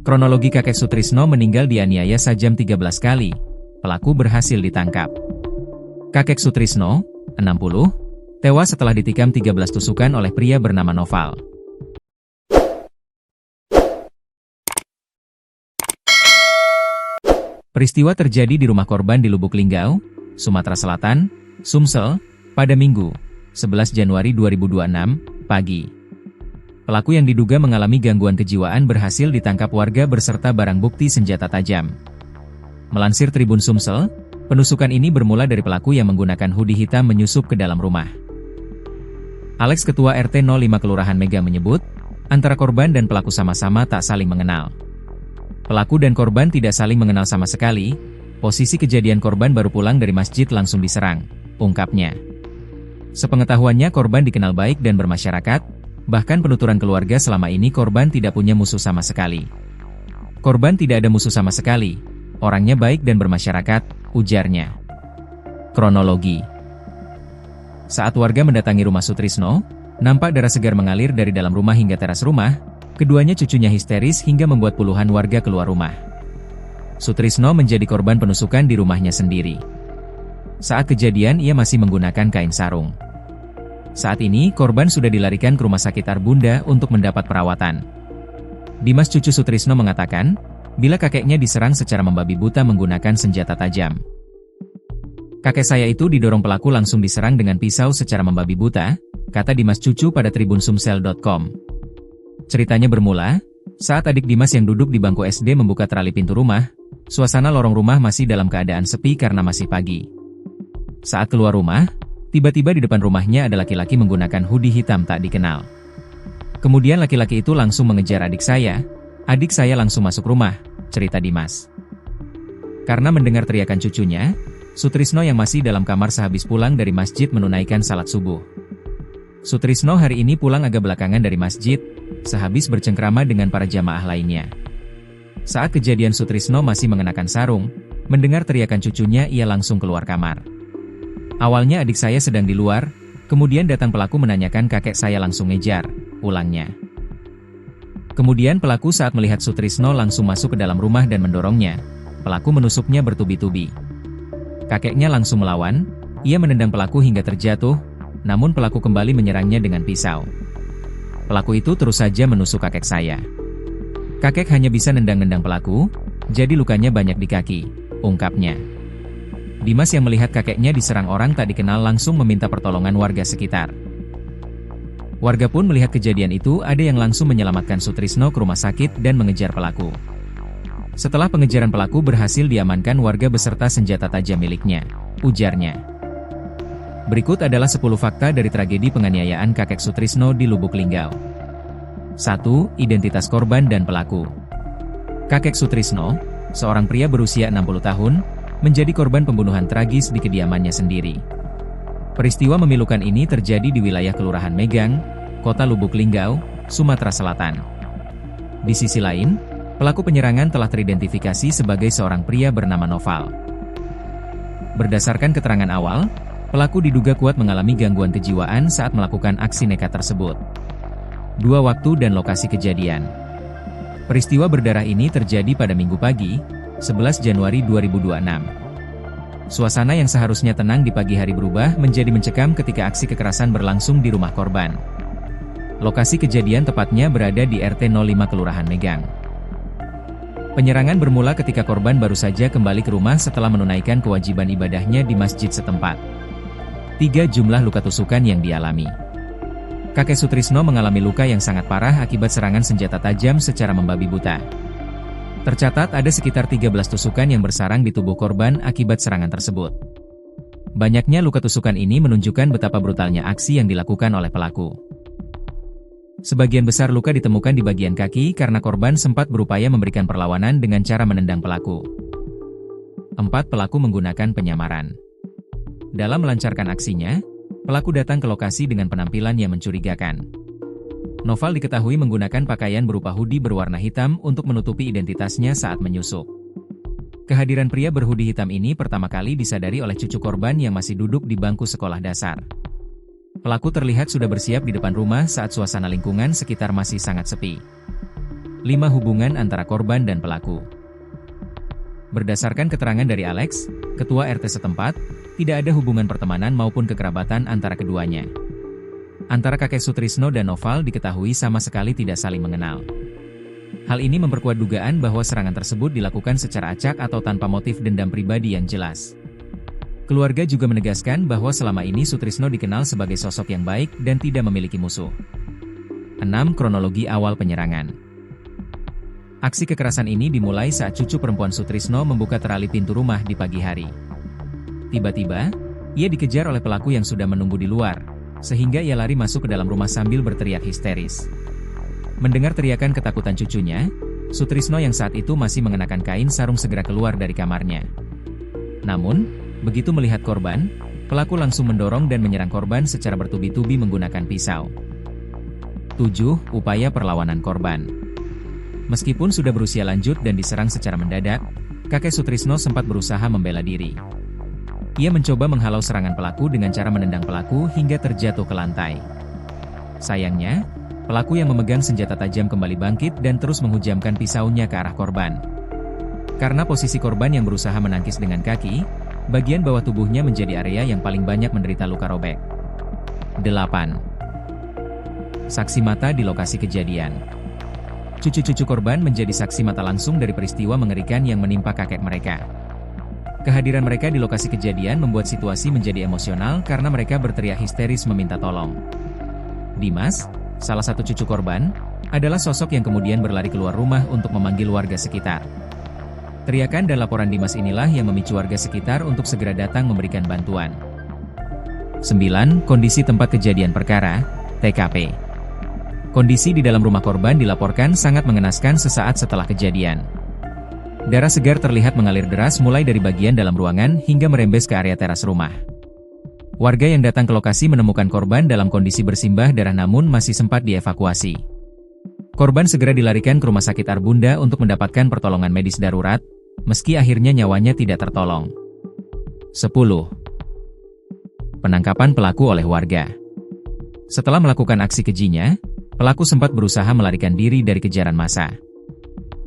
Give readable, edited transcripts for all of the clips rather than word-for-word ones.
Kronologi kakek Sutrisno meninggal dianiaya sajam 13 kali. Pelaku berhasil ditangkap. Kakek Sutrisno, 60, tewas setelah ditikam 13 tusukan oleh pria bernama Noval. Peristiwa terjadi di rumah korban di Lubuk Linggau, Sumatera Selatan, Sumsel, pada Minggu, 11 Januari 2026, pagi. Pelaku yang diduga mengalami gangguan kejiwaan berhasil ditangkap warga beserta barang bukti senjata tajam. Melansir Tribun Sumsel, penusukan ini bermula dari pelaku yang menggunakan hoodie hitam menyusup ke dalam rumah. Alex, Ketua RT 05 Kelurahan Mega menyebut, antara korban dan pelaku sama-sama tak saling mengenal. Pelaku dan korban tidak saling mengenal sama sekali. Posisi kejadian korban baru pulang dari masjid langsung diserang, ungkapnya. Sepengetahuannya korban dikenal baik dan bermasyarakat, bahkan penuturan keluarga selama ini korban tidak punya musuh sama sekali. Korban tidak ada musuh sama sekali, orangnya baik dan bermasyarakat, ujarnya. Kronologi. Saat warga mendatangi rumah Sutrisno, nampak darah segar mengalir dari dalam rumah hingga teras rumah. Keduanya cucunya histeris hingga membuat puluhan warga keluar rumah. Sutrisno menjadi korban penusukan di rumahnya sendiri. Saat kejadian ia masih menggunakan kain sarung. Saat ini korban sudah dilarikan ke rumah sakit Arbunda untuk mendapat perawatan. Dimas, cucu Sutrisno, mengatakan, bila kakeknya diserang secara membabi buta menggunakan senjata tajam. Kakek saya itu didorong pelaku langsung diserang dengan pisau secara membabi buta, kata Dimas cucu pada tribunsumsel.com. Ceritanya bermula, saat adik Dimas yang duduk di bangku SD membuka terali pintu rumah, suasana lorong rumah masih dalam keadaan sepi karena masih pagi. Saat keluar rumah, tiba-tiba di depan rumahnya ada laki-laki menggunakan hoodie hitam tak dikenal. Kemudian laki-laki itu langsung mengejar adik saya langsung masuk rumah, cerita Dimas. Karena mendengar teriakan cucunya, Sutrisno yang masih dalam kamar sehabis pulang dari masjid menunaikan salat subuh. Sutrisno hari ini pulang agak belakangan dari masjid, sehabis bercengkrama dengan para jamaah lainnya. Saat kejadian Sutrisno masih mengenakan sarung, mendengar teriakan cucunya ia langsung keluar kamar. Awalnya adik saya sedang di luar, kemudian datang pelaku menanyakan kakek saya langsung ngejar, ulangnya. Kemudian pelaku saat melihat Sutrisno langsung masuk ke dalam rumah dan mendorongnya, pelaku menusuknya bertubi-tubi. Kakeknya langsung melawan, ia menendang pelaku hingga terjatuh, namun pelaku kembali menyerangnya dengan pisau. Pelaku itu terus saja menusuk kakek saya. Kakek hanya bisa nendang-nendang pelaku, jadi lukanya banyak di kaki, ungkapnya. Dimas yang melihat kakeknya diserang orang tak dikenal langsung meminta pertolongan warga sekitar. Warga pun melihat kejadian itu, ada yang langsung menyelamatkan Sutrisno ke rumah sakit dan mengejar pelaku. Setelah pengejaran pelaku berhasil diamankan warga beserta senjata tajam miliknya, ujarnya. Berikut adalah 10 fakta dari tragedi penganiayaan kakek Sutrisno di Lubuk Linggau. 1. Identitas korban dan pelaku. Kakek Sutrisno, seorang pria berusia 60 tahun, menjadi korban pembunuhan tragis di kediamannya sendiri. Peristiwa memilukan ini terjadi di wilayah Kelurahan Megang, Kota Lubuk Linggau, Sumatera Selatan. Di sisi lain, pelaku penyerangan telah teridentifikasi sebagai seorang pria bernama Noval. Berdasarkan keterangan awal, pelaku diduga kuat mengalami gangguan kejiwaan saat melakukan aksi nekat tersebut. 2 waktu dan lokasi kejadian. Peristiwa berdarah ini terjadi pada Minggu pagi, 11 Januari 2026. Suasana yang seharusnya tenang di pagi hari berubah menjadi mencekam ketika aksi kekerasan berlangsung di rumah korban. Lokasi kejadian tepatnya berada di RT 05 Kelurahan Megang. Penyerangan bermula ketika korban baru saja kembali ke rumah setelah menunaikan kewajiban ibadahnya di masjid setempat. 3 jumlah luka tusukan yang dialami. Kakek Sutrisno mengalami luka yang sangat parah akibat serangan senjata tajam secara membabi buta. Tercatat ada sekitar 13 tusukan yang bersarang di tubuh korban akibat serangan tersebut. Banyaknya luka tusukan ini menunjukkan betapa brutalnya aksi yang dilakukan oleh pelaku. Sebagian besar luka ditemukan di bagian kaki karena korban sempat berupaya memberikan perlawanan dengan cara menendang pelaku. 4. Pelaku menggunakan penyamaran. Dalam melancarkan aksinya, pelaku datang ke lokasi dengan penampilan yang mencurigakan. Noval diketahui menggunakan pakaian berupa hoodie berwarna hitam untuk menutupi identitasnya saat menyusup. Kehadiran pria berhoodie hitam ini pertama kali disadari oleh cucu korban yang masih duduk di bangku sekolah dasar. Pelaku terlihat sudah bersiap di depan rumah saat suasana lingkungan sekitar masih sangat sepi. 5. Hubungan antara korban dan pelaku. Berdasarkan keterangan dari Alex, ketua RT setempat, tidak ada hubungan pertemanan maupun kekerabatan antara keduanya. Antara kakek Sutrisno dan Noval diketahui sama sekali tidak saling mengenal. Hal ini memperkuat dugaan bahwa serangan tersebut dilakukan secara acak atau tanpa motif dendam pribadi yang jelas. Keluarga juga menegaskan bahwa selama ini Sutrisno dikenal sebagai sosok yang baik dan tidak memiliki musuh. 6. Kronologi awal penyerangan. Aksi kekerasan ini dimulai saat cucu perempuan Sutrisno membuka terali pintu rumah di pagi hari. Tiba-tiba, ia dikejar oleh pelaku yang sudah menunggu di luar, sehingga ia lari masuk ke dalam rumah sambil berteriak histeris. Mendengar teriakan ketakutan cucunya, Sutrisno yang saat itu masih mengenakan kain sarung segera keluar dari kamarnya. Namun, begitu melihat korban, pelaku langsung mendorong dan menyerang korban secara bertubi-tubi menggunakan pisau. 7. Upaya perlawanan korban. Meskipun sudah berusia lanjut dan diserang secara mendadak, kakek Sutrisno sempat berusaha membela diri. Ia mencoba menghalau serangan pelaku dengan cara menendang pelaku hingga terjatuh ke lantai. Sayangnya, pelaku yang memegang senjata tajam kembali bangkit dan terus menghujamkan pisaunya ke arah korban. Karena posisi korban yang berusaha menangkis dengan kaki, bagian bawah tubuhnya menjadi area yang paling banyak menderita luka robek. 8. Saksi mata di lokasi kejadian. Cucu-cucu korban menjadi saksi mata langsung dari peristiwa mengerikan yang menimpa kakek mereka. Kehadiran mereka di lokasi kejadian membuat situasi menjadi emosional karena mereka berteriak histeris meminta tolong. Dimas, salah satu cucu korban, adalah sosok yang kemudian berlari keluar rumah untuk memanggil warga sekitar. Teriakan dan laporan Dimas inilah yang memicu warga sekitar untuk segera datang memberikan bantuan. 9. Kondisi tempat kejadian perkara, TKP. Kondisi di dalam rumah korban dilaporkan sangat mengenaskan sesaat setelah kejadian. Darah segar terlihat mengalir deras mulai dari bagian dalam ruangan hingga merembes ke area teras rumah. Warga yang datang ke lokasi menemukan korban dalam kondisi bersimbah darah namun masih sempat dievakuasi. Korban segera dilarikan ke Rumah Sakit Arbunda untuk mendapatkan pertolongan medis darurat, meski akhirnya nyawanya tidak tertolong. 10. Penangkapan pelaku oleh warga. Setelah melakukan aksi kejinya, pelaku sempat berusaha melarikan diri dari kejaran massa.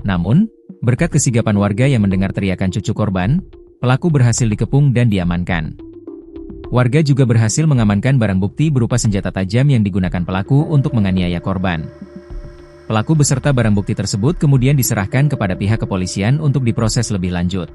Namun, berkat kesigapan warga yang mendengar teriakan cucu korban, pelaku berhasil dikepung dan diamankan. Warga juga berhasil mengamankan barang bukti berupa senjata tajam yang digunakan pelaku untuk menganiaya korban. Pelaku beserta barang bukti tersebut kemudian diserahkan kepada pihak kepolisian untuk diproses lebih lanjut.